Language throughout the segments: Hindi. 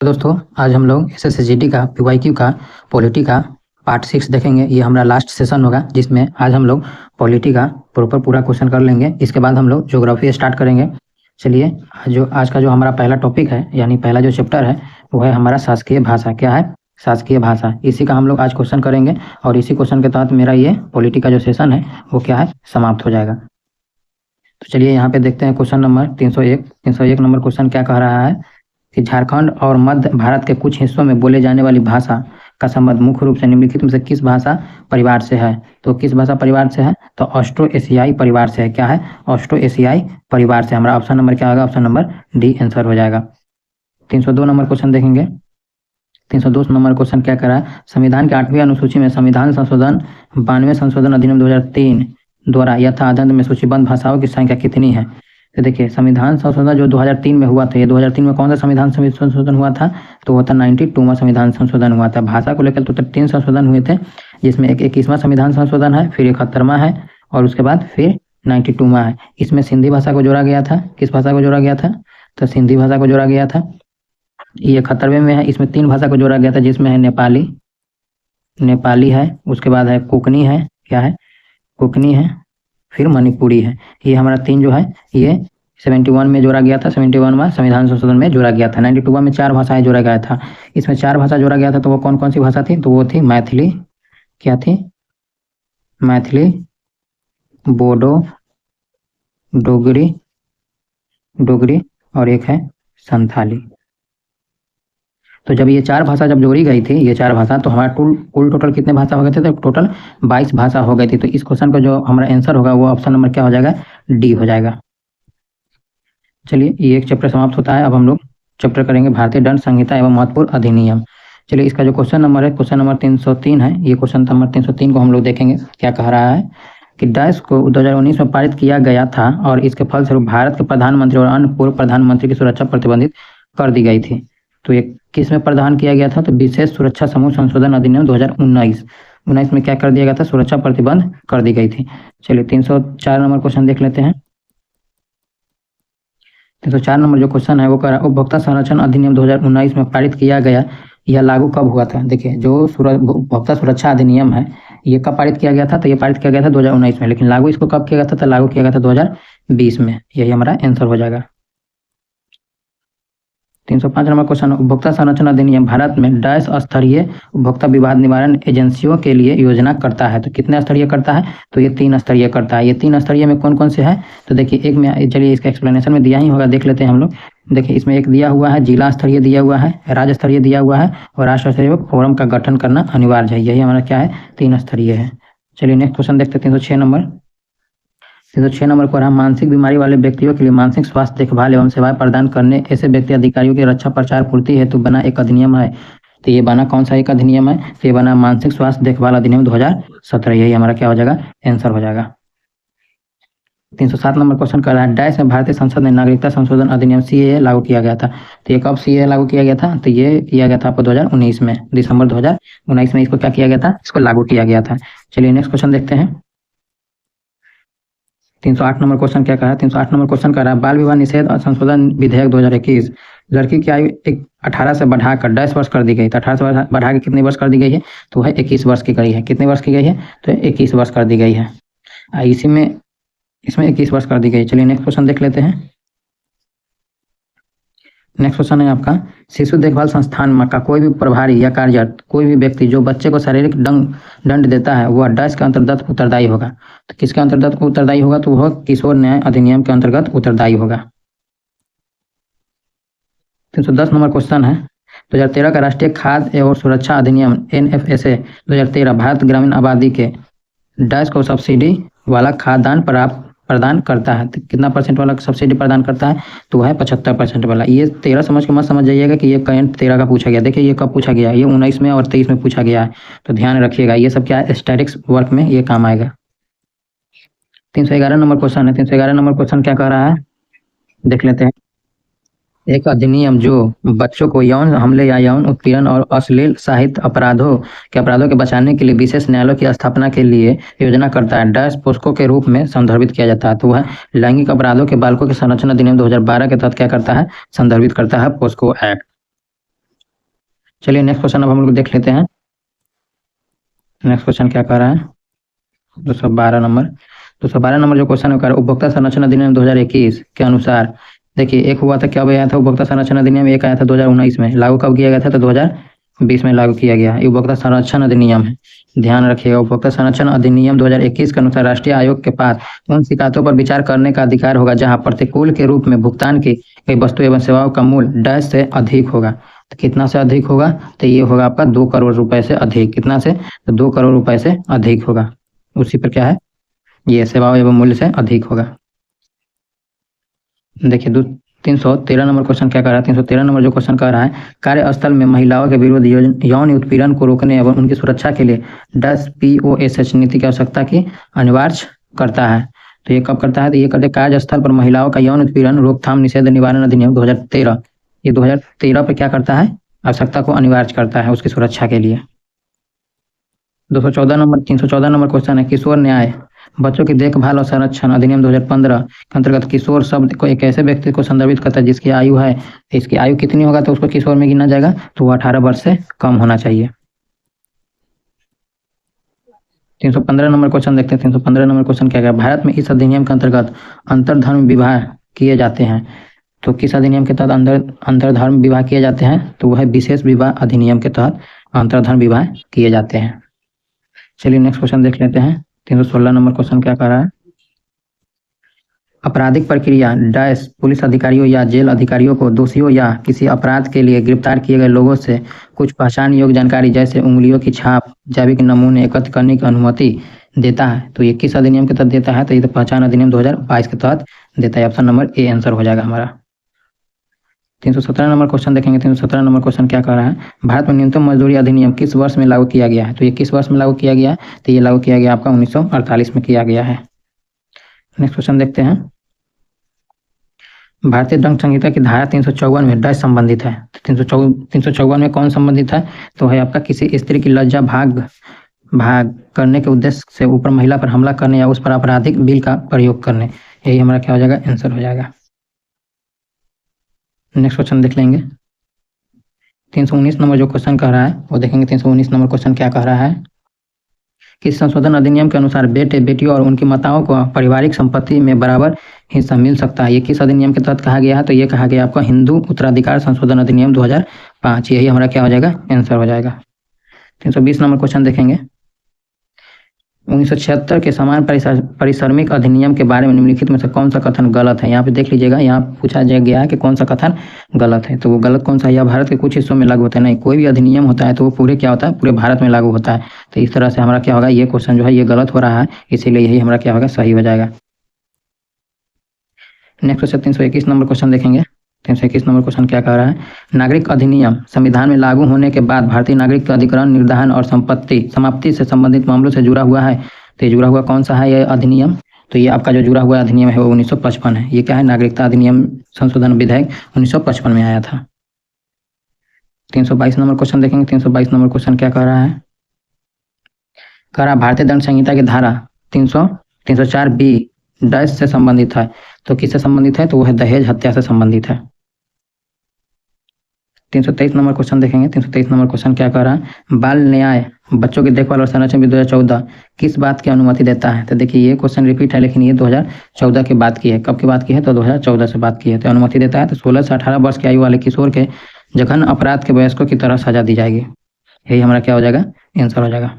तो दोस्तों आज हम लोग SSCGD का PYQ का पॉलिटी का पार्ट 6 देखेंगे। ये हमारा लास्ट सेशन होगा जिसमें आज हम लोग पॉलिटी का प्रॉपर पूरा क्वेश्चन कर लेंगे। इसके बाद हम लोग ज्योग्राफी स्टार्ट करेंगे। चलिए आज का जो हमारा पहला टॉपिक है यानी पहला जो चैप्टर है वो है हमारा शासकीय भाषा। क्या है? शासकीय भाषा। इसी का हम लोग आज क्वेश्चन करेंगे और इसी क्वेश्चन के तहत मेरा ये पॉलिटी का जो सेशन है वो क्या है, समाप्त हो जाएगा। तो चलिए यहाँ पे देखते हैं क्वेश्चन नंबर 301 नंबर क्वेश्चन क्या कह रहा है कि झारखंड और मध्य भारत के कुछ हिस्सों में बोले जाने वाली भाषा का संबंध मुख्य रूप से निम्नलिखित में से किस भाषा परिवार से है? तो किस भाषा परिवार से है? तो ऑस्ट्रो एशियाई परिवार से है। क्या है? ऑस्ट्रो एशियाई परिवार से। हमारा ऑप्शन नंबर क्या होगा? ऑप्शन नंबर डी आंसर हो जाएगा। 302 नंबर क्वेश्चन देखेंगे। 302 नंबर क्वेश्चन क्या कर रहा है? संविधान के 8वीं अनुसूची में संविधान संशोधन 92 संशोधन अधिनियम 2003 द्वारा यथाअद्यतन में सूचीबद्ध भाषाओं की संख्या कितनी है? तो देखिए संविधान संशोधन जो 2003 में हुआ था, ये 2003 में कौन सा संविधान संशोधन हुआ था? तो वो था 92वां संविधान संशोधन हुआ था। भाषा को लेकर तो 3 संशोधन हुए थे, जिसमें एक 21वां संविधान संशोधन है, फिर 71वां है और उसके बाद फिर 92वां है। इसमें सिंधी भाषा को जोड़ा गया था। किस भाषा को जोड़ा गया था? तो सिंधी भाषा को जोड़ा गया था। ये 71वें में है। इसमें 3 भाषा को जोड़ा गया था, जिसमें है नेपाली है, उसके बाद है कोकनी है। क्या है? कोकनी है, फिर मणिपुरी है। ये हमारा 3 जो है ये 71 में जोड़ा गया था, 71वां संविधान संशोधन में जोड़ा गया था। 92वां में 4 भाषाएं जोड़ा गया था। इसमें 4 भाषा जोड़ा गया था, तो वो कौन कौन सी भाषा थी? तो वो थी मैथिली। क्या थी? मैथिली, बोडो, डोगरी और एक है संथाली। तो जब ये 4 भाषा जब जोड़ी गई थी, ये 4 भाषा, तो हमारा कुल टोटल कितने भाषा हो गए थे? तो टोटल 22 भाषा हो गई थी। तो इस क्वेश्चन का जो हमारा आंसर होगा वो ऑप्शन नंबर क्या हो जाएगा? डी हो जाएगा। चलिए ये एक चैप्टर समाप्त होता है। अब हम लोग चैप्टर करेंगे भारतीय दंड संहिता एवं महत्वपूर्ण अधिनियम। चलिए इसका जो क्वेश्चन नंबर है, क्वेश्चन नंबर 303 है। ये क्वेश्चन नंबर 303 को हम लोग देखेंगे। क्या कह रहा है कि डैश को 2019 में पारित किया गया था और इसके फलस्वरूप भारत के प्रधानमंत्री और अन्य पूर्व प्रधानमंत्री की सुरक्षा प्रतिबंधित कर दी गई थी। तो ये किस में प्रावधान किया गया था? तो विशेष सुरक्षा समूह संशोधन अधिनियम 2019 में क्या कर दिया गया था? सुरक्षा प्रतिबंध कर दी गई थी। चलिए 304 नंबर क्वेश्चन देख लेते हैं। 304 नंबर जो क्वेश्चन है वो कह रहा है उपभोक्ता संरक्षण अधिनियम 2019 में पारित किया गया, यह लागू कब हुआ था? देखिए जो उपभोक्ता सुरक्षा अधिनियम है ये कब पारित किया गया था? तो ये पारित किया गया था 2019 में, लेकिन लागू इसको कब किया गया था? तो लागू किया गया था 2020 में। यही हमारा आंसर हो जाएगा। 305 नंबर क्वेश्चन, उपभोक्ता संरक्षण अधिनियम भारत में डैश स्तरीय उपभोक्ता विवाद निवारण एजेंसियों के लिए योजना करता है। तो कितने स्तरीय करता है? तो ये 3 स्तरीय करता है। ये 3 स्तरीय में कौन कौन से है? तो देखिए एक में, चलिए इसका एक्सप्लेनेशन में दिया ही होगा, देख लेते हैं हम लोग। देखिए इसमें एक दिया हुआ है जिला स्तरीय दिया हुआ है, राज्य स्तरीय दिया हुआ है और राष्ट्र स्तरीय फोरम का गठन करना अनिवार्य है। यही हमारा क्या है? 3 स्तरीय है। चलिए नेक्स्ट क्वेश्चन देखते हैं। 306 नंबर को रहा मानसिक बीमारी वाले व्यक्तियों के लिए मानसिक स्वास्थ्य देखभाल एवं सेवाएं प्रदान करने ऐसे व्यक्ति अधिकारियों की रक्षा प्रचार पूर्ति हेतु बना एक अधिनियम है। तो ये बना कौन सा एक अधिनियम है? तो ये बना मानसिक स्वास्थ्य देखभाल अधिनियम 2017। यही हमारा क्या हो जाएगा? आंसर हो जाएगा। 307 नंबर क्वेश्चन कर रहा है डैश में भारतीय संसद ने नागरिकता संशोधन अधिनियम CAA लागू किया गया था। तो ये कब CAA लागू किया गया था? तो ये किया गया था आपको 2019 में, दिसंबर 2019 में इसको क्या किया गया था? इसको लागू किया गया था। चलिए नेक्स्ट क्वेश्चन देखते हैं। 308 नंबर क्वेश्चन क्या कह रहा है? 308 नंबर क्वेश्चन कर रहा है बाल विवाह निषेध और संशोधन विधेयक 2021 लड़की की आयु 18 से बढ़ाकर 10 वर्ष कर दी गई। तो 18 से बढ़ा के कितने वर्ष कर दी गई है? तो वह 21 वर्ष की गई है। कितने वर्ष की गई है? तो 21 वर्ष कर दी गई है। इसमें 21 वर्ष कर दी गई। चलिए नेक्स्ट क्वेश्चन देख लेते हैं। नेक्स्ट क्वेश्चन है आपका शिशु देखभाल संस्थान का कोई भी प्रभारी या कार्यरत कोई भी व्यक्ति जो बच्चे को शारीरिक दंड देता है वह डैश के अंतर्गत उत्तरदायी होगा। तो किसके अंतर्गत उत्तरदायी होगा? तो वह किशोर न्याय अधिनियम के अंतर्गत उत्तरदायी होगा। 310 नंबर क्वेश्चन है 2013 का राष्ट्रीय खाद्य एवं सुरक्षा अधिनियम NFSA 2013 भारत ग्रामीण आबादी के डैश को सब्सिडी वाला खाद्यान्न प्रदान करता है। तो कितना % वाला सब्सिडी प्रदान करता है? तो वह है 75% वाला। ये 13 समझ के मत समझ जाइएगा कि ये करंट 13 का पूछा गया। देखिए ये कब पूछा गया? ये 19 में और 23 में पूछा गया है, तो ध्यान रखिएगा। ये सब क्या है? स्टैटिक्स वर्क में ये काम आएगा। 311 नंबर क्वेश्चन है। 311 नंबर क्वेश्चन क्या कह रहा है? देख लेते हैं। एक अधिनियम जो बच्चों को यौन हमले या यौन उत्पीड़न और अश्लील साहित्य अपराधों के बचाने के लिए विशेष न्यायालयों की स्थापना के लिए योजना करता है डैश पोस्को के रूप में संदर्भित किया जाता है। तो वह लैंगिक अपराधों के बालकों के संरक्षण अधिनियम 2012 के तहत क्या करता है? संदर्भित करता है पोस्को एक्ट। चलिए नेक्स्ट क्वेश्चन अब हम लोग देख लेते हैं। नेक्स्ट क्वेश्चन क्या कह रहा है, 212 नंबर। 212 नंबर जो क्वेश्चन है, उपभोक्ता संरक्षण अधिनियम 2021 के अनुसार, देखिए एक हुआ था, क्या आया था, उपभोक्ता संरक्षण अधिनियम एक आया था 2019 में, लागू कब किया गया था, तो 2020 में लागू किया गया। ये उपभोक्ता संरक्षण अधिनियम है, ध्यान रखिएगा। उपभोक्ता संरक्षण अधिनियम 2021 के अनुसार राष्ट्रीय आयोग के पास उन शिकायतों पर विचार करने का अधिकार होगा जहां प्रतिकूल के रूप में भुगतान की गई वस्तु एवं सेवाओं का मूल्य डैश से अधिक होगा। तो कितना से अधिक होगा, तो ये होगा आपका 2 करोड़ रुपए से अधिक। कितना से, तो 2 करोड़ रुपए से अधिक होगा। उसी पर क्या है, ये सेवाओं एवं मूल्य से अधिक होगा। देखिए 313 नंबर क्वेश्चन क्या कर रहा है, 313 नंबर जो क्वेश्चन कर रहा है, कार्यस्थल में महिलाओं के विरुद्ध यौन उत्पीड़न को रोकने एवं उनकी सुरक्षा के लिए 10 POSH नीति की आवश्यकता की अनिवार्य करता है। तो ये कब करता है, तो ये करते कार्यस्थल पर महिलाओं का यौन उत्पीड़न रोकथाम निषेध निवारण अधिनियम 2013, ये 2013 पे क्या करता है, आवश्यकता को अनिवार्य करता है उसकी सुरक्षा के लिए। 314 नंबर क्वेश्चन है, किशोर न्याय बच्चों की देखभाल और संरक्षण अधिनियम 2015 के अंतर्गत किशोर शब्द को एक ऐसे व्यक्ति को संदर्भित करता है जिसकी आयु है, इसकी आयु कितनी होगा तो उसको किशोर में गिना जाएगा, तो वो 18 वर्ष से कम होना चाहिए। 315 नंबर क्वेश्चन देखते हैं। 315 नंबर क्वेश्चन क्या है, भारत में इस अधिनियम के अंतर्गत अंतरधर्म विवाह किए जाते हैं। तो किस अधिनियम के तहत अंतरधर्म विवाह किए जाते हैं, तो वह है विशेष विवाह अधिनियम के तहत अंतरधर्म विवाह किए जाते हैं। चलिए नेक्स्ट क्वेश्चन देख लेते हैं। 316 नंबर क्वेश्चन क्या कर रहा है, आपराधिक प्रक्रिया डैश पुलिस अधिकारियों या जेल अधिकारियों को दोषियों या किसी अपराध के लिए गिरफ्तार किए गए लोगों से कुछ पहचान योग्य जानकारी जैसे उंगलियों की छाप, जैविक नमूने एकत्र करने की अनुमति देता है। तो ये किस अधिनियम के तहत देता है, तो ये तो पहचान अधिनियम 2022 के तहत देता है। ऑप्शन नंबर ए आंसर हो जाएगा हमारा। 317 नंबर क्वेश्चन देखेंगे। 317 नंबर क्वेश्चन क्या कर रहा है, भारत में न्यूनतम मजदूरी अधिनियम किस वर्ष में लागू किया गया है। तो ये किस वर्ष में लागू किया गया है, तो ये लागू किया गया आपका 1948 में किया गया है। नेक्स्ट क्वेश्चन देखते हैं, भारतीय दंड संहिता की धारा 354 में डैश संबंधित है। 354 में कौन संबंधित है, तो है आपका किसी स्त्री की लज्जा भाग करने के उद्देश्य से ऊपर महिला पर हमला करने या उस पर आपराधिक बिल का प्रयोग करने, यही हमारा क्या हो जाएगा, आंसर हो जाएगा। नेक्स्ट क्वेश्चन देख लेंगे। 319 नंबर जो क्वेश्चन कह रहा है वो देखेंगे। 319 नंबर क्वेश्चन क्या कह रहा है, किस संशोधन अधिनियम के अनुसार बेटे बेटियों और उनकी माताओं को पारिवारिक संपत्ति में बराबर हिस्सा मिल सकता है। ये किस अधिनियम के तहत कहा गया है, तो ये कहा गया आपका हिंदू उत्तराधिकार संशोधन अधिनियम 2005, यही हमारा क्या हो जाएगा, आंसर हो जाएगा। 320 नंबर क्वेश्चन देखेंगे, 1976 के समान परिश्रमिक अधिनियम के बारे में निम्नलिखित में से कौन सा कथन गलत है। यहाँ पे देख लीजिएगा, यहाँ पूछा गया है कि कौन सा कथन गलत है, तो वो गलत कौन सा है, या भारत के कुछ हिस्सों में लागू होता है, नहीं, कोई भी अधिनियम होता है तो वो पूरे क्या होता है, पूरे भारत में लागू होता है। तो इस तरह से हमारा क्या होगा, ये क्वेश्चन जो है ये गलत हो रहा है, इसीलिए यही हमारा क्या होगा, सही हो जाएगा। नेक्स्ट क्वेश्चन 321 नंबर क्वेश्चन देखेंगे। 321 नंबर क्वेश्चन क्या कह रहा है, नागरिक अधिनियम संविधान में लागू होने के बाद भारतीय नागरिक अधिकरण निर्धारण और समाप्ति से संबंधित मामलों से जुड़ा हुआ है। तो ये जुड़ा हुआ कौन सा है ये अधिनियम, तो ये आपका जो जुड़ा हुआ अधिनियम है वो 1955 है। ये क्या है, नागरिकता अधिनियम संशोधन विधेयक 1955 में आया था। 322 नंबर क्वेश्चन देखेंगे। 322 नंबर क्वेश्चन क्या कह रहा है, कह रहा भारतीय दंड संहिता की धारा 304B डैश से संबंधित है। तो किससे संबंधित है, तो वो है दहेज हत्या से संबंधित है। 323 नंबर क्वेश्चन देखेंगे। 323 नंबर क्वेश्चन क्या कह रहा है, बाल न्याय बच्चों की देखभाल और संरक्षण विधि 2014 किस बात की अनुमति देता है। तो देखिए ये क्वेश्चन रिपीट है, लेकिन ये 2014 की बात की है। कब की बात की है, तो 2014 से बात की है। तो अनुमति देता है तो 16 से 18 वर्ष की आयु वाले किशोर के जघन्य अपराध के वयस्कों की तरह सजा दी जाएगी, यही हमारा क्या हो जाएगा, आंसर हो जाएगा।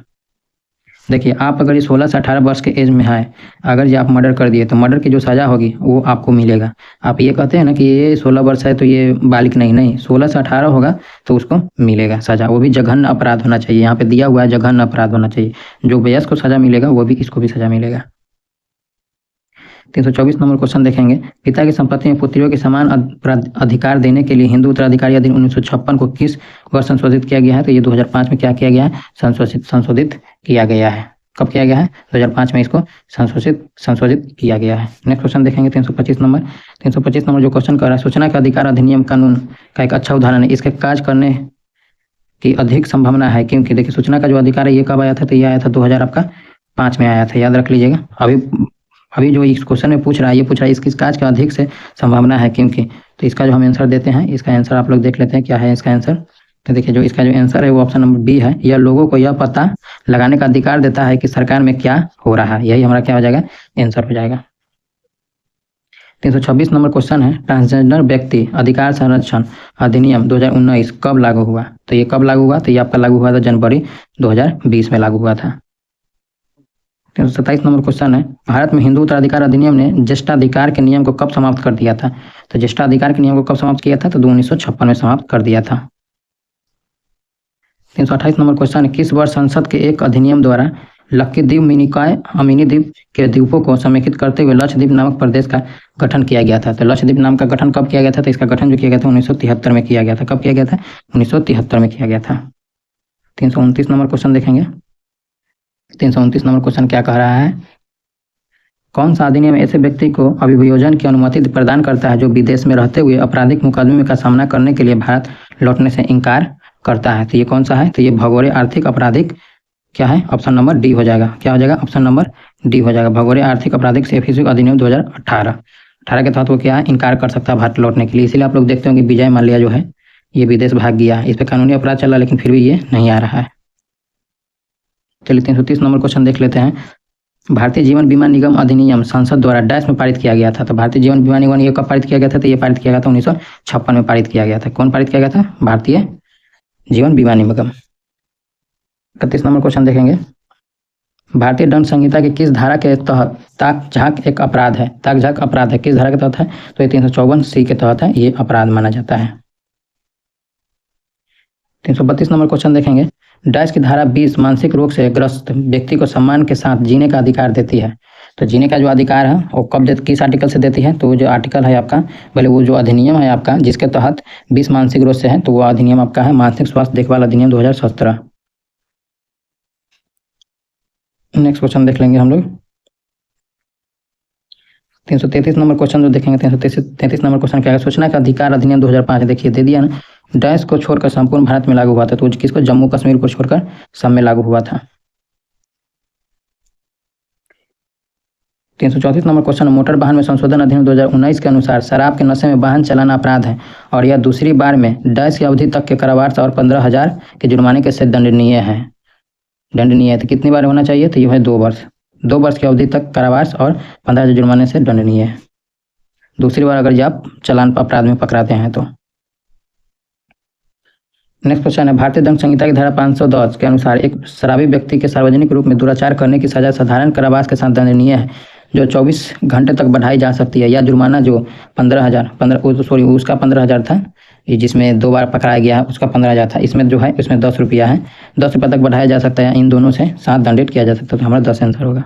देखिए आप अगर ये 16 से 18 वर्ष के एज में है, अगर ये आप मर्डर कर दिए तो मर्डर की जो सज़ा होगी वो आपको मिलेगा। आप ये कहते हैं ना कि ये 16 वर्ष है तो ये बालिक नहीं, 16 से 18 होगा तो उसको मिलेगा सज़ा, वो भी जघन्य अपराध होना चाहिए। यहाँ पे दिया हुआ है जघन्य अपराध होना चाहिए, जो वयस्क को सज़ा मिलेगा वो भी इसको भी सज़ा मिलेगा। 324 नंबर क्वेश्चन देखेंगे, पिता की संपत्ति में पुत्रियों के समान अधिकार देने के लिए हिंदू उत्तराधिकारी अधिनियम 1956 को किस वर्ष संशोधित किया गया है। तो ये 2005 में क्या किया गया है, संशोधित किया गया है। कब किया गया है, 2005 में इसको संशोधित किया गया है। नेक्स्ट क्वेश्चन देखेंगे 325 नंबर। 325 नंबर जो क्वेश्चन कर रहा है, सूचना का अधिकार अधिनियम कानून का एक अच्छा उदाहरण है, इसके कार्य करने की अधिक संभावना है क्योंकि देखिए सूचना का जो अधिकार है ये कब आया था, तो ये आया था 2005 में आया था, याद रख लीजिएगा। अभी जो इस क्वेश्चन में पूछ रहा है, ये पूछ रहा है इसकी काज का अधिक से संभावना है क्योंकि, तो इसका जो हम आंसर देते हैं, इसका आंसर आप लोग देख लेते हैं क्या है इसका आंसर। तो देखिए जो इसका जो आंसर है वो ऑप्शन नंबर बी है। यह लोगों को यह पता लगाने का अधिकार देता है कि सरकार में क्या हो रहा है। यही हमारा क्या हो जाएगा, आंसर हो जाएगा। 326 नंबर क्वेश्चन है, ट्रांसजेंडर व्यक्ति अधिकार संरक्षण अधिनियम 2019 कब लागू हुआ? तो ये कब लागू हुआ? तो ये आपका लागू हुआ था जनवरी 2020 में लागू हुआ था। 327 नंबर क्वेश्चन है, भारत में हिंदू उत्तराधिकार अधिनियम ने ज्येष्ठाधिकार के नियम को कब समाप्त कर दिया था? तो ज्येष्ठाधिकार के नियम को कब समाप्त किया था? तो 1956 में समाप्त कर दिया था। 328 नंबर क्वेश्चन है, किस वर्ष संसद के एक अधिनियम द्वारा लक्षद्वीप, मिनिकॉय, अमीनी द्वीप के द्वीपों को समेकित करते हुए लक्षद्वीप नामक प्रदेश का गठन किया गया था? तो लक्षद्वीप नाम का गठन कब किया गया था? तो इसका गठन जो किया गया था 1973 में किया गया था। कब किया गया था? 1973 में किया गया था। 329 नंबर क्वेश्चन देखेंगे। 329 नंबर क्वेश्चन क्या कह रहा है, कौन सा अधिनियम ऐसे व्यक्ति को अभियोजन की अनुमति प्रदान करता है जो विदेश में रहते हुए आपराधिक मुकदमे का सामना करने के लिए भारत लौटने से इनकार करता है? तो ये कौन सा है? तो ये भगोड़े आर्थिक आपराधिक क्या है? ऑप्शन नंबर डी हो जाएगा। क्या हो जाएगा? ऑप्शन नंबर डी हो जाएगा। भगोड़े आर्थिक आपराधिक से अधिनियम 2018 के तहत वो क्या है, इनकार कर सकता है भारत लौटने के लिए। इसीलिए आप लोग देखते होंगे विजय माल्या जो है ये विदेश भाग गया, इस पर कानूनी अपराध चला लेकिन फिर भी ये नहीं आ रहा है। चलिए 330 नंबर क्वेश्चन देख लेते हैं, भारतीय जीवन बीमा निगम अधिनियम संसद द्वारा डैश में पारित किया गया था? तो भारतीय जीवन बीमा निगम ये कब पारित किया गया था? तो ये पारित किया गया था 1956 में पारित किया गया था। कौन पारित किया गया था? भारतीय जीवन बीमा निगम। 31 नंबर क्वेश्चन देखेंगे, भारतीय दंड संहिता के किस धारा के तहत ताक झाक एक अपराध है? ताक झाक अपराध है, किस धारा के तहत है? तो ये 354 के तहत है, ये अपराध माना जाता है। 332 नंबर क्वेश्चन देखेंगे, डैश की धारा 20 मानसिक रोग से ग्रस्त व्यक्ति को सम्मान के साथ जीने का अधिकार देती है। तो जीने का जो अधिकार है वो कब किस आर्टिकल से देती है? तो जो आर्टिकल है आपका, पहले वो जो अधिनियम है आपका जिसके तहत 20 मानसिक रोग से है, तो वो अधिनियम आपका है मानसिक स्वास्थ्य देखभाल अधिनियम 2017। नेक्स्ट क्वेश्चन देख लेंगे हम लोग। 333 नंबर क्वेश्चन जो देखेंगे, 333 नंबर क्वेश्चन क्या है, सूचना का अधिकार अधिनियम 2005। देखिए दे दिया ना, डैश को छोड़कर संपूर्ण भारत में लागू हुआ था। तो किसको? जम्मू कश्मीर को छोड़कर सब में लागू हुआ था। 334 नंबर क्वेश्चन, मोटर वाहन में संशोधन अधिनियम 2019 के अनुसार शराब के नशे में वाहन चलाना अपराध है और यह दूसरी बार में डैश की अवधि तक के कारावास और 15,000 के जुर्माने के साथ दंडनीय है। तो कितनी बार होना चाहिए? तो यह है 2 वर्ष। 2 वर्ष की अवधि तक कारावास और 15,000 जुर्माने से दंडनीय है दूसरी बार अगर आप चालान अपराध में पकड़ाते हैं तो। नेक्स्ट क्वेश्चन है, भारतीय दंड संहिता की धारा 510 के अनुसार एक शराबी व्यक्ति के सार्वजनिक रूप में दुराचार करने की सजा साधारण कारावास के साथ दंडनीय है जो 24 घंटे तक बढ़ाई जा सकती है, या जुर्माना जो 15,000 उसका 15,000 था, ये जिसमें 2 बार पकड़ाया गया है उसका 15,000 था, इसमें जो है उसमें 10 रुपया है, 10 रुपये तक बढ़ाया जा सकता है, इन दोनों से 7 दंडित किया जा सकता है। तो हमारा 10 आंसर होगा।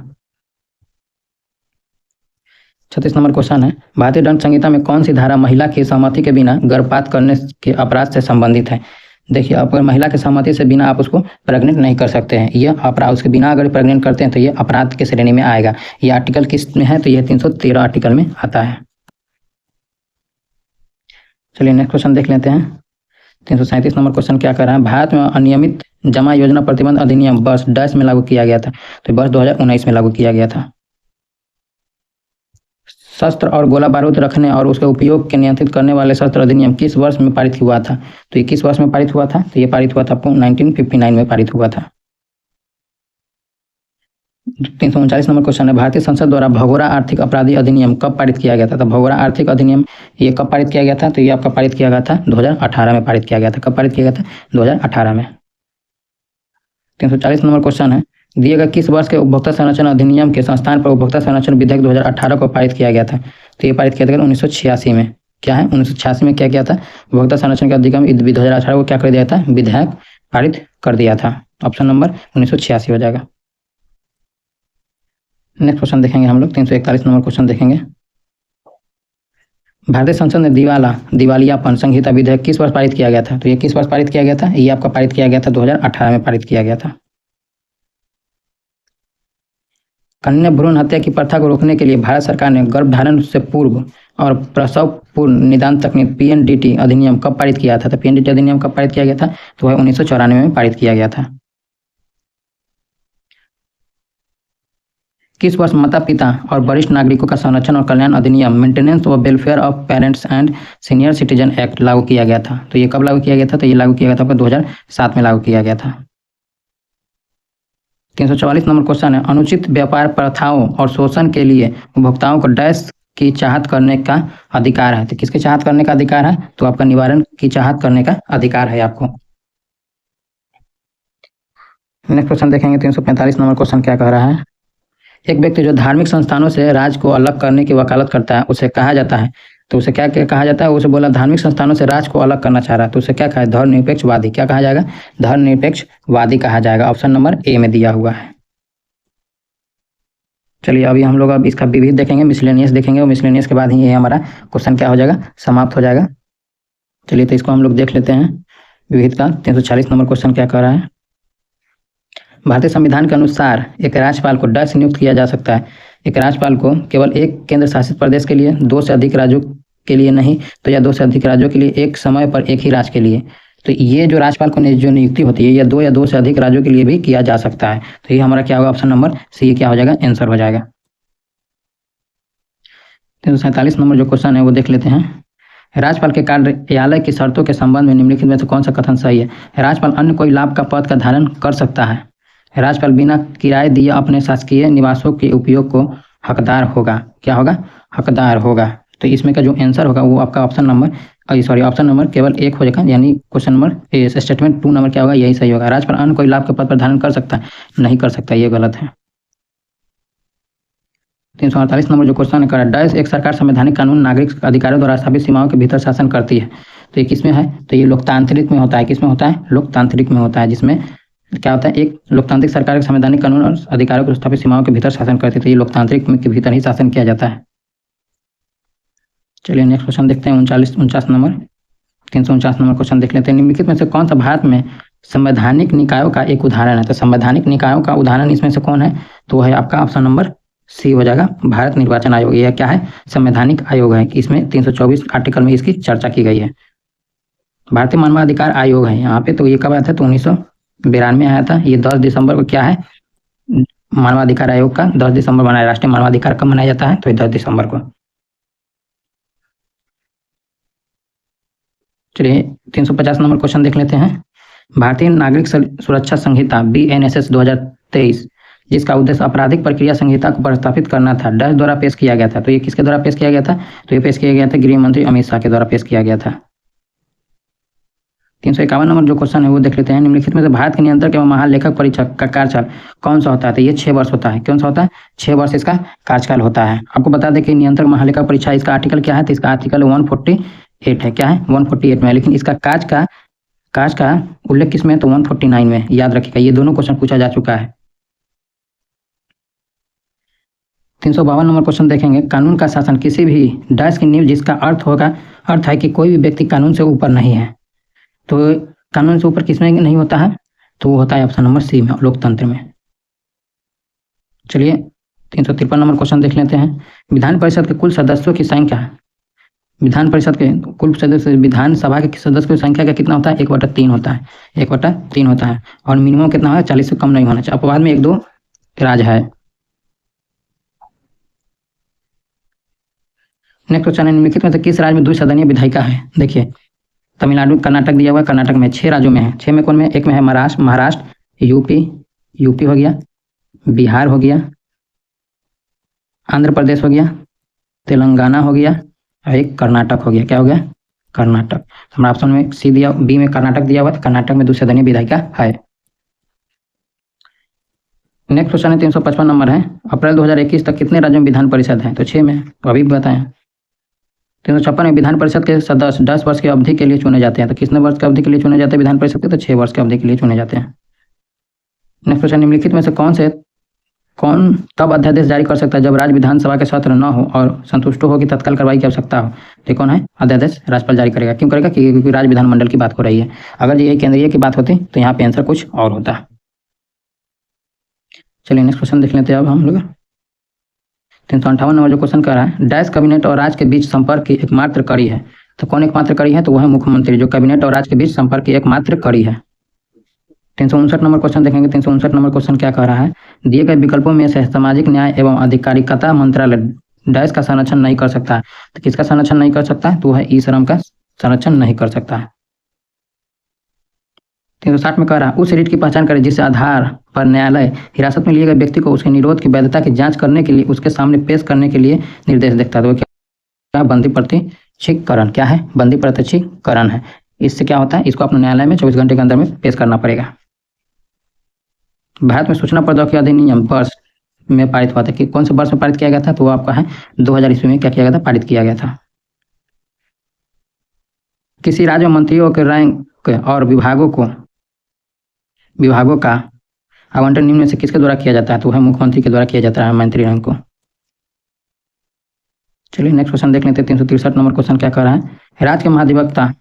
36 नंबर क्वेश्चन है, भारतीय दंड संहिता में कौन सी धारा महिला की सहमति के बिना गर्भपात करने के अपराध से संबंधित है? देखिए अगर महिला की सहमति से बिना आप उसको प्रेग्नेंट नहीं कर सकते हैं, यह अपराध, उसके बिना अगर प्रेग्नेंट करते हैं तो ये अपराध की श्रेणी में आएगा। ये आर्टिकल किस में है? तो यह 313 आर्टिकल में आता है। चलिए नेक्स्ट क्वेश्चन देख लेते हैं। 337 नंबर क्वेश्चन क्या कर रहा है, भारत में अनियमित जमा योजना प्रतिबंध अधिनियम वर्ष डैश में लागू किया गया था? तो वर्ष 2019 में लागू किया गया था। शस्त्र और गोला बारूद रखने और उसके उपयोग के नियंत्रित करने वाले शस्त्र अधिनियम किस वर्ष में पारित हुआ था? तो ये किस वर्ष में पारित हुआ था? तो ये पारित हुआ था आपको 1959 में पारित हुआ था। 339 नंबर क्वेश्चन है, भारतीय संसद द्वारा भगोड़ा आर्थिक अपराधी अधिनियम कब पारित किया गया था? तो भगोड़ा आर्थिक अधिनियम ये कब पारित किया गया था? तो ये आपका पारित किया गया था 2018 में पारित किया गया था। कब पारित किया गया था? 2018 में। 340 नंबर क्वेश्चन है, दिए गए किस वर्ष के उपभोक्ता संरक्षण अधिनियम के संस्थान पर उपभोक्ता संरक्षण विधेयक 2018 को पारित किया गया था? तो ये पारित किया गया 1986 में। क्या है? 1986 में क्या किया था? उपभोक्ता संरक्षण के अधिनियम 2018 को क्या कर दिया था? विधेयक पारित कर दिया था। ऑप्शन नंबर 1986 हो जाएगा। नेक्स्ट क्वेश्चन देखेंगे हम लोग। 341 नंबर क्वेश्चन देखेंगे, भारतीय संसद ने दिवालियापन संहिता विधेयक किस वर्ष पारित किया गया था? तो ये किस वर्ष पारित किया गया था? ये आपका पारित किया गया था 2018 में पारित किया गया था। कन्या भ्रूण हत्या की प्रथा को रोकने के लिए भारत सरकार ने गर्भधारण से पूर्व और प्रसव पूर्व निदान तकनीक पीएनडीटी अधिनियम कब पारित किया था? तो पीएनडीटी अधिनियम कब पारित किया गया था? तो वह 1994 में पारित किया गया था। किस वर्ष माता पिता और वरिष्ठ नागरिकों का संरक्षण और कल्याण अधिनियम मेंटेनेंस व welfare of parents and senior citizen act लागू किया गया था? तो ये कब लागू किया गया था? तो ये लागू किया गया था आपका 2007 में लागू किया गया था। 344 नंबर क्वेश्चन है, अनुचित व्यापार प्रथाओं और शोषण के लिए उपभोक्ताओं को डैश की चाहत करने का अधिकार है? तो किसकी चाहत करने का अधिकार है? तो आपका निवारण की चाहत करने का अधिकार है आपको। नेक्स्ट क्वेश्चन देखेंगे, 345 नंबर क्वेश्चन क्या कह रहा है, एक व्यक्ति जो धार्मिक संस्थानों से राज्य को अलग करने की वकालत करता है उसे कहा जाता है, तो उसे क्या क्या कहा जाता है? उसे बोला धार्मिक संस्थानों से राज्य को अलग करना चाह रहा है, तो उसे क्या कहा? धर्मनिरपेक्षवादी। क्या कहा जाएगा? धर्मनिरपेक्षवादी कहा जाएगा। ऑप्शन नंबर ए में दिया हुआ है। चलिए अभी हम लोग अब इसका विविध देखेंगे, मिसलेनियस देखेंगे, और मिसलेनियस के बाद ही ये हमारा क्वेश्चन क्या हो जाएगा? समाप्त हो जाएगा। चलिए तो इसको हम लोग देख लेते हैं विविध का। 340 नंबर क्वेश्चन क्या कह रहा है, भारतीय संविधान के अनुसार एक राज्यपाल को डैश नियुक्त किया जा सकता है? एक राज्यपाल को केवल एक केंद्र शासित प्रदेश के लिए, दो से अधिक राज्यों के लिए नहीं, तो या दो से अधिक राज्यों के लिए एक समय पर एक ही राज्य के लिए। तो ये जो राज्यपाल को जो नियुक्ति होती है या दो से अधिक राज्यों के लिए भी किया जा सकता है। तो ये हमारा क्या होगा? ऑप्शन नंबर सी क्या हो जाएगा? आंसर हो जाएगा। 347 नंबर जो क्वेश्चन है वो देख लेते हैं, राज्यपाल के कार्यालय की शर्तों के संबंध में निम्नलिखित में से कौन सा कथन सही है? राज्यपाल अन्य कोई लाभ का पद का धारण कर सकता है? राज्यपाल बिना किराए दिए अपने शासकीय निवासों के उपयोग को हकदार होगा। क्या होगा? हकदार होगा। तो इसमें का जो आंसर होगा वो आपका ऑप्शन नंबर केवल एक हो जाएगा, यानी क्वेश्चन नंबर स्टेटमेंट 2 नंबर क्या होगा? यही सही होगा। राज्यपाल अन्य कोई लाभ के पद पर धारण कर सकता है? नहीं कर सकता, ये गलत है। 348 नंबर जो क्वेश्चन है, डैश एक सरकार संवैधानिक कानून नागरिक अधिकारों द्वारा स्थापित सीमाओं के भीतर शासन करती है? तो ये किसमें है? तो ये लोकतांत्रिक में होता है। किसमें होता है? लोकतांत्रिक में होता है, जिसमें क्या होता है? एक लोकतांत्रिक सरकार के संवैधानिक कानून और अधिकारों को स्थापित सीमाओं के भीतर शासन करती है, तो ये लोकतांत्रिक के भीतर ही शासन किया जाता है। चलिए नेक्स्ट क्वेश्चन देखते हैं, 49 नंबर 349 नंबर क्वेश्चन देख लेते हैं, निम्नलिखित में से कौन सा भारत में संवैधानिक निकायों का एक उदाहरण है? तो संवैधानिक निकायों का उदाहरण इसमें से कौन है? तो वह है आपका ऑप्शन नंबर सी हो जाएगा, भारत निर्वाचन आयोग। यह क्या है? संवैधानिक आयोग है। इसमें 324 आर्टिकल में इसकी चर्चा की गई है। भारतीय मानवाधिकार आयोग है यहाँ पे। तो ये कब आया था? तो 1992 में आया था। ये 10 दिसंबर को क्या है? मानवाधिकार आयोग का 10 दिसंबर मनाया। राष्ट्रीय मानवाधिकार कब मनाया जाता है? तो 10 दिसंबर को। चलिए 350 नंबर क्वेश्चन देख लेते हैं, भारतीय नागरिक सुरक्षा संहिता BNSS 2023 जिसका उद्देश्य आपराधिक प्रक्रिया संहिता को प्रस्तावित करना था, डैश द्वारा पेश किया गया था? तो ये किसके द्वारा पेश किया गया था? तो ये पेश किया गया था गृह मंत्री अमित शाह के द्वारा पेश किया गया था। 351 नंबर जो क्वेश्चन है वो देख लेते हैं, निम्नलिखित में से भारत के नियंत्रक एवं महालेखक परीक्षक का कार्यकाल कौन सा होता है? तो ये 6 वर्ष होता है। कौन सा होता है? 6 वर्ष इसका कार्यकाल होता है। आपको बता दें कि नियंत्रक महालेखक परीक्षा इसका आर्टिकल क्या है? तो इसका आर्टिकल 148 है। क्या है? 148 में। लेकिन इसका काज का उल्लेख किसमें? तो 149 में। याद रखिएगा, ये दोनों क्वेश्चन पूछा जा चुका है। 352 नंबर क्वेश्चन देखेंगे, कानून का शासन किसी भी डैश की नींव जिसका अर्थ है कि कोई भी व्यक्ति कानून से ऊपर नहीं है। तो कानून से ऊपर किसमें नहीं होता है? तो वो होता है ऑप्शन नंबर सी में, लोकतंत्र में। चलिए 353 नंबर क्वेश्चन देख लेते हैं, विधान परिषद के कुल सदस्यों की संख्या, विधान परिषद के कुल सदस्य, विधानसभा के सदस्यों की संख्या का कितना होता है? 1/3 होता है। 1/3 होता है। और मिनिमम कितना है? 40 से कम नहीं होना चाहिए। अपवाद में 1-2 राज्य है। नेक्स्ट क्वेश्चन है, निम्नलिखित में से किस राज्य में द्विसदनीय विधायिका है? देखिए तमिलनाडु, कर्नाटक दिया हुआ है। कर्नाटक में 6 राज्यों में है। 6 में कौन में? एक में है महाराष्ट्र, यूपी हो गया, बिहार हो गया, आंध्र प्रदेश हो गया, तेलंगाना हो गया, और एक कर्नाटक हो गया। क्या हो गया? कर्नाटक। तो हमारा ऑप्शन में सी दिया, बी में कर्नाटक दिया हुआ है। कर्नाटक में द्विसदनीय विधायिका है। नेक्स्ट क्वेश्चन है 355 नंबर है, अप्रैल 2021 तक कितने राज्यों में विधान परिषद है? तो 6 में। तो अभी बताएं। 356 में विधान परिषद के सदस्य 10 वर्ष की अवधि के लिए चुने जाते हैं। तो कितने वर्ष की अवधि के लिए चुने जाते हैं विधान परिषद के? तो 6 वर्ष की अवधि के लिए चुने जाते हैं। नेक्स्ट क्वेश्चन, निम्नलिखित में से कौन तब अध्यादेश जारी कर सकता है जब राज्य विधानसभा के सत्र न हो और संतुष्ट हो कि तत्काल कार्रवाई की आवश्यकता हो? तो कौन है? अध्यादेश राज्यपाल जारी करेगा। क्यों करेगा? क्योंकि राज्य विधानमंडल की बात हो रही है। अगर ये केंद्रीय की बात होती तो यहाँ पे आंसर कुछ और होता। चलिए नेक्स्ट क्वेश्चन देख लेते हैं अब हम लोग। 358 नंबर जो क्वेश्चन कर रहा है, डैश कैबिनेट और राज्य के बीच संपर्क की एकमात्र कड़ी है। तो कौन एकमात्र कड़ी है? तो वह है मुख्यमंत्री, जो कैबिनेट और राज्य के बीच संपर्क की एकमात्र कड़ी है। 359 नंबर क्वेश्चन देखेंगे। 359 नंबर क्वेश्चन क्या कह रहा है, दिए गए विकल्पों में से सामाजिक न्याय एवं अधिकारिकता मंत्रालय डैश का संरक्षण नहीं कर सकता है। तो किसका संरक्षण नहीं कर सकता है, तो वह ई श्रम का संरक्षण नहीं कर सकता है। 360 में कह रहा है, उस रीट की पहचान करें जिससे आधार पर न्यायालय हिरासत में लिए गए व्यक्ति को उसके निरोध की वैधता की जांच करने के लिए उसके सामने पेश करने के लिए निर्देश देता है। तो क्या बंदी प्रत्यक्षीकरण, क्या है, बंदी प्रत्यक्षीकरण है। इससे क्या होता है, इसको अपने न्यायालय में 24 घंटे के अंदर में पेश करना पड़ेगा। भारत में सूचना प्रौद्योगिकी अधिनियम वर्ष में पारित हुआ था, कि कौन से वर्ष में पारित किया गया था, तो वो आपका है 2000 ईस्वी में क्या किया गया था, पारित किया गया था। किसी राज्य में मंत्रियों के रैंक और विभागों का आवंटन निम्न में से किसके द्वारा किया जाता है, तो वह मुख्यमंत्री के द्वारा किया जाता है मंत्री रैंक को। चलिए नेक्स्ट क्वेश्चन देख लेते हैं। 363 नंबर क्वेश्चन क्या कह रहा है, राज्य के महाधिवक्ता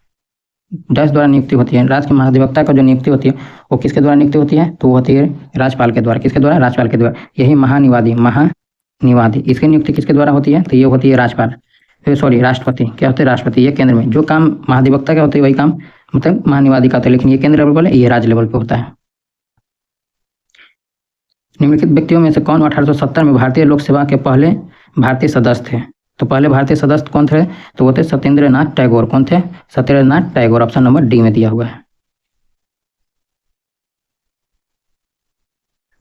डैश द्वारा नियुक्ति होती है। राज्य के महाधिवक्ता का जो नियुक्ति होती है वो किसके द्वारा नियुक्ति होती है, तो वो होती है राज्यपाल के द्वारा। किसके द्वारा, राज्यपाल के द्वारा। यही महानिवादी इसकी नियुक्ति किसके द्वारा होती है, तो ये होती है राष्ट्रपति। क्या होते हैं, राष्ट्रपति। ये केंद्र में जो काम महाधिवक्ता का होते हैं वही काम मतलब महानिवादी का होता है, लेकिन ये केंद्र लेवल पर है, ये राज्य लेवल पर होता है। निम्नलिखित व्यक्तियों में से कौन 1870 में भारतीय लोक सेवा के पहले भारतीय सदस्य थे, तो पहले भारतीय सदस्य कौन थे, तो वो थे सत्येंद्रनाथ टैगोर। कौन थे, Satyendranath Tagore. Option number D में दिया हुआ है।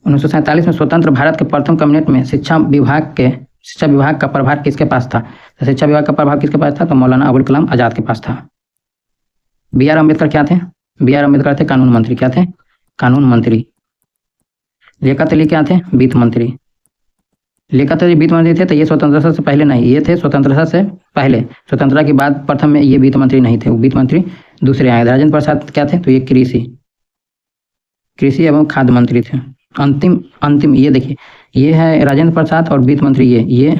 1947 में स्वतंत्र भारत के प्रथम कैबिनेट में शिक्षा विभाग का प्रभार किसके पास था, तो शिक्षा विभाग का प्रभार किसके पास था, तो मौलाना अबुल कलाम आजाद के पास था। बी आर अम्बेडकर क्या थे, बी आर अम्बेडकर थे कानून मंत्री। क्या थे, कानून मंत्री। लियाकत अली क्या थे, वित्त मंत्री। लियाकत अली वित्त मंत्री थे, तो ये स्वतंत्रता से पहले नहीं, ये थे स्वतंत्रता से पहले। स्वतंत्रता के बाद प्रथम में ये वित्त मंत्री नहीं थे, वो वित्त मंत्री दूसरे आए। राजेंद्र प्रसाद क्या थे, तो ये कृषि एवं खाद्य मंत्री थे। अंतिम ये देखिए, ये है राजेंद्र प्रसाद और वित्त मंत्री, ये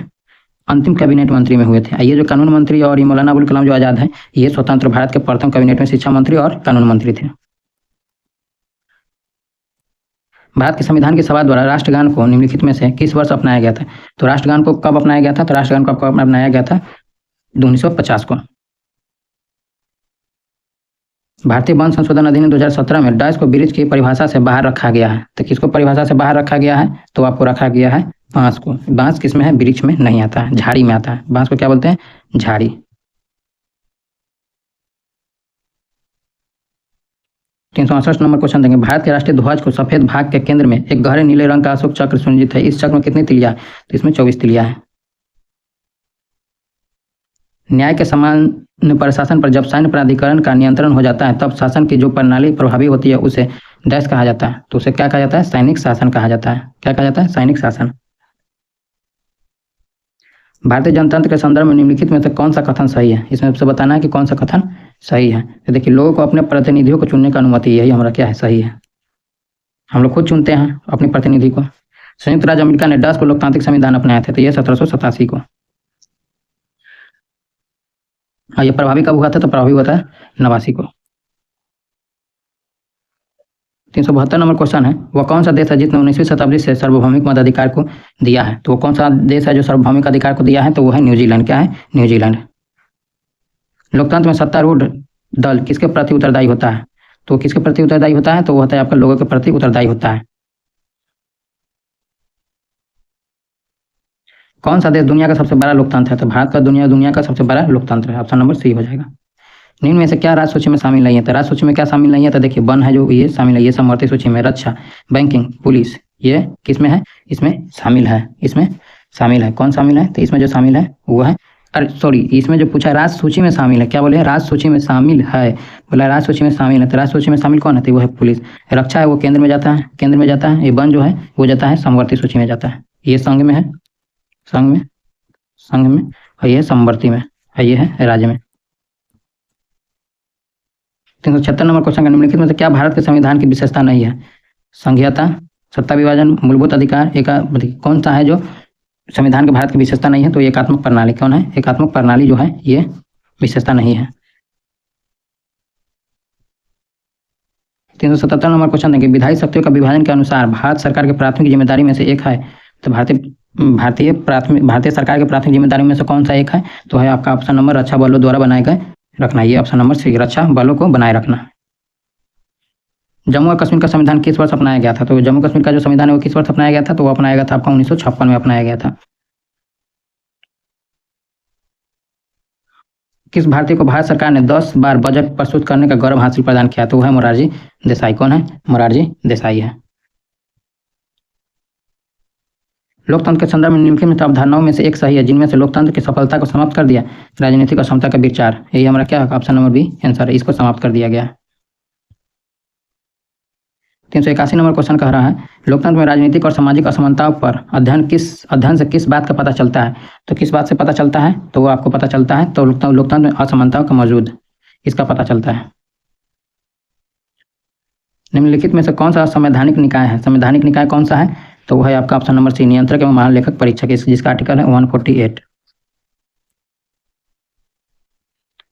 अंतिम कैबिनेट मंत्री में हुए थे। ये जो कानून मंत्री और ये मौलाना अबुल कलाम जो आजाद है, ये स्वतंत्र भारत के प्रथम कैबिनेट में शिक्षा मंत्री और कानून मंत्री थे। भारत के संविधान की सभा द्वारा राष्ट्रगान को निम्नलिखित में से किस वर्ष अपनाया गया था, तो राष्ट्रगान को कब अपनाया गया था, तो राष्ट्रगान को कब अपनाया गया था, 1950 को। भारतीय वन संशोधन अधिनियम 2017 में डैश को ब्रिज की परिभाषा से बाहर रखा गया है, तो किसको परिभाषा से बाहर रखा गया है, तो आपको रखा गया है बांस को। बांस किस में है, वृक्ष में नहीं आता है, झाड़ी में आता है। बांस को क्या बोलते हैं, झाड़ी। 368 नंबर क्वेश्चन देंगे। भारत के राष्ट्रीय ध्वज को सफेद भाग के केंद्र में एक गहरे नीले रंग का अशोक चक्र सुनिश्चित है। इस चक्र में कितनी तिलिया है, तो इसमें 24 तिलिया है। न्याय के सामान्य प्रशासन पर जब सैन्य प्राधिकरण का नियंत्रण हो जाता है तब शासन की जो प्रणाली प्रभावी होती है उसे डैश कहा जाता है, तो उसे क्या कहा जाता है, सैनिक शासन कहा जाता है। क्या कहा जाता है, सैनिक शासन। भारतीय जनतंत्र के संदर्भ में निम्नलिखित में से कौन सा कथन सही है, इसमें सबसे बताना है कि कौन सा कथन सही है। तो देखिए, लोगों को अपने प्रतिनिधियों को चुनने का अनुमति, यही हमारा क्या है, सही है। हम लोग खुद चुनते हैं अपने प्रतिनिधि को। संयुक्त राज्य अमेरिका ने डैश को लोकतांत्रिक संविधान अपनाए थे, तो ये 1787 को। और ये प्रभावी कब हुआ था, तो प्रभावी हुआ था 89 को। 372 नंबर क्वेश्चन है, वह कौन सा देश है जिसने 19वीं शताब्दी से सार्वभौमिक मताधिकार को दिया है, तो वो कौन सा देश है जो सार्वभौमिक अधिकार को दिया है, तो वो है न्यूजीलैंड। क्या है, न्यूजीलैंड। लोकतंत्र में सत्तारूढ़ दल किसके प्रति उत्तरदायी होता है, तो किसके प्रति उत्तरदायी होता है, तो वो होता है आपका लोगों के प्रति उत्तरदायी होता है। कौन सा देश दुनिया का सबसे बड़ा लोकतंत्र है, तो भारत का दुनिया का सबसे बड़ा लोकतंत्र है। ऑप्शन नंबर सी हो जाएगा। निम्न में से क्या राज्य सूची में शामिल नहीं है, तो राज्य सूची में क्या शामिल नहीं है, तो देखिए वन है जो ये शामिल है, ये समवर्ती सूची में। रक्षा, बैंकिंग, पुलिस, ये किस में है, इसमें शामिल है, इसमें शामिल है। कौन शामिल है, तो इसमें जो शामिल है वो है, अरे सॉरी, इसमें जो पूछा राज्य सूची में शामिल है, क्या बोले, राज्य सूची में शामिल है, बोला राज्य सूची में शामिल है, तो राज्य सूची में शामिल कौन है, तो वो है पुलिस। रक्षा है वो केंद्र में जाता है, केंद्र में जाता है। ये वन जो है वो जाता है समवर्ती सूची में जाता है। ये संघ में है, संघ में, और ये समवर्ती में, और ये है राज्य में। 376 नंबर क्वेश्चन का निम्नलिखित में से क्या भारत के संविधान की विशेषता नहीं है, संघीयता, सत्ता विभाजन, मूलभूत अधिकार, कौन सा है जो संविधान के भारत की विशेषता नहीं है, तो एकात्मक प्रणाली। कौन है, एकात्मक प्रणाली जो है ये विशेषता नहीं है। 377 नंबर क्वेश्चन देंगे, विधायी शक्तियों का विभाजन के अनुसार भारत सरकार की प्राथमिक जिम्मेदारी में से एक है, तो भारतीय सरकार की प्राथमिक जिम्मेदारी में से कौन सा एक है, तो है आपका ऑप्शन नंबर रक्षा बलों द्वारा बनाए गए रखना। ये ऑप्शन नंबर सी, रक्षा बलों को बनाए रखना। जम्मू और कश्मीर का संविधान किस वर्ष अपनाया गया था? तो जम्मू कश्मीर का जो संविधान है वो किस वर्ष अपनाया गया था? तो वो अपनाया गया था आपका 1956 में अपनाया गया था। किस भारतीय को भारत सरकार ने 10 बार बजट प्रस्तुत करने का गौरव हासिल प्रदान किया? तो वो है मोरारजी देसाई। कौन है? मोरारजी देसाई है। लोकतंत्र के संदर्भ में निम्नलिखित अवधारणाओं में से एक सही है जिनमें से लोकतंत्र की सफलता को समाप्त कर दिया राजनीतिक अक्षमता का विचार। यही हमारा क्या है? ऑप्शन नंबर बी आंसर है, इसको समाप्त कर दिया गया। 381 नंबर क्वेश्चन कह रहा है लोकतंत्र में राजनीतिक और सामाजिक असमानताओं पर अध्ययन से किस बात का पता चलता है? तो किस बात से पता चलता है? तो वो आपको पता चलता है तो लोकतंत्र में असमानताओं का मौजूद, इसका पता चलता है। निम्नलिखित में से कौन सा संवैधानिक निकाय है? संवैधानिक निकाय कौन सा है? तो वो है आपका ऑप्शन नंबर सी नियंत्रक एवं महालेखक परीक्षक, जिसका आर्टिकल है 148।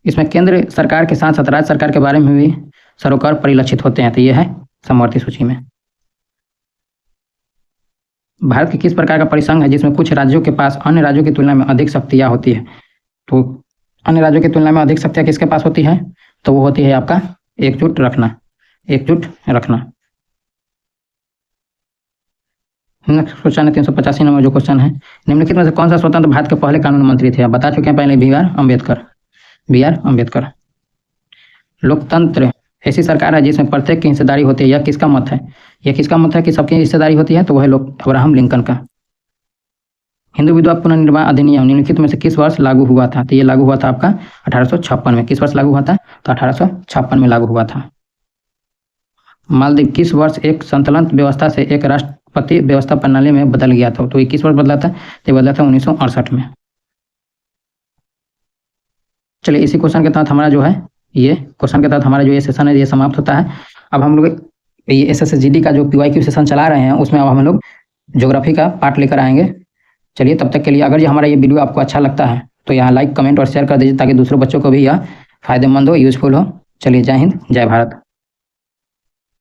इसमें केंद्र सरकार के साथ साथ राज्य सरकार के बारे में भी सरोकार परिलक्षित होते हैं। तो ये है समवर्ती सूची में। भारत के किस प्रकार का परिसंघ है जिसमें कुछ राज्यों के पास अन्य राज्यों की तुलना में अधिक शक्तियां होती है? तो अन्य राज्यों की तुलना में अधिक शक्तियां किसके पास होती है? तो वो होती है आपका एकजुट रखना। नेक्स्ट क्वेश्चन है 385 नंबर जो क्वेश्चन है निम्नलिखित में से कौन सा स्वतंत्र भारत के पहले कानून मंत्री थे? आप बता चुके हैं पहले, बी आर अम्बेडकर। लोकतंत्र ऐसी सरकार है जिसमें प्रत्येक की हिस्सेदारी होती है। यह किसका मत है? कि सबकी हिस्सेदारी होती है? तो वह अब्राहम लिंकन का। हिंदू विधवा पुनर्निर्माण अधिनियम निम्नलिखित में से किस वर्ष लागू हुआ था? तो ये लागू हुआ था आपका 1856 में। किस वर्ष लागू हुआ था? तो 1856 में लागू हुआ था। मालदीव किस वर्ष एक संतुलन व्यवस्था से एक राष्ट्रपति व्यवस्था प्रणाली में बदल गया था? तो ये किस वर्ष बदला था? तो बदला था 1968 में। चलिए इसी क्वेश्चन के तहत हमारा जो ये सेशन है ये समाप्त होता है। अब हम लोग ये SSGD का जो PYQ सेशन चला रहे हैं उसमें अब हम लोग ज्योग्राफी का पार्ट लेकर आएंगे। चलिए तब तक के लिए अगर हमारा ये वीडियो आपको अच्छा लगता है तो यहाँ लाइक, कमेंट और शेयर कर दीजिए ताकि दूसरे बच्चों को भी यह फायदेमंद हो, यूजफुल हो। चलिए जय हिंद, जय भारत।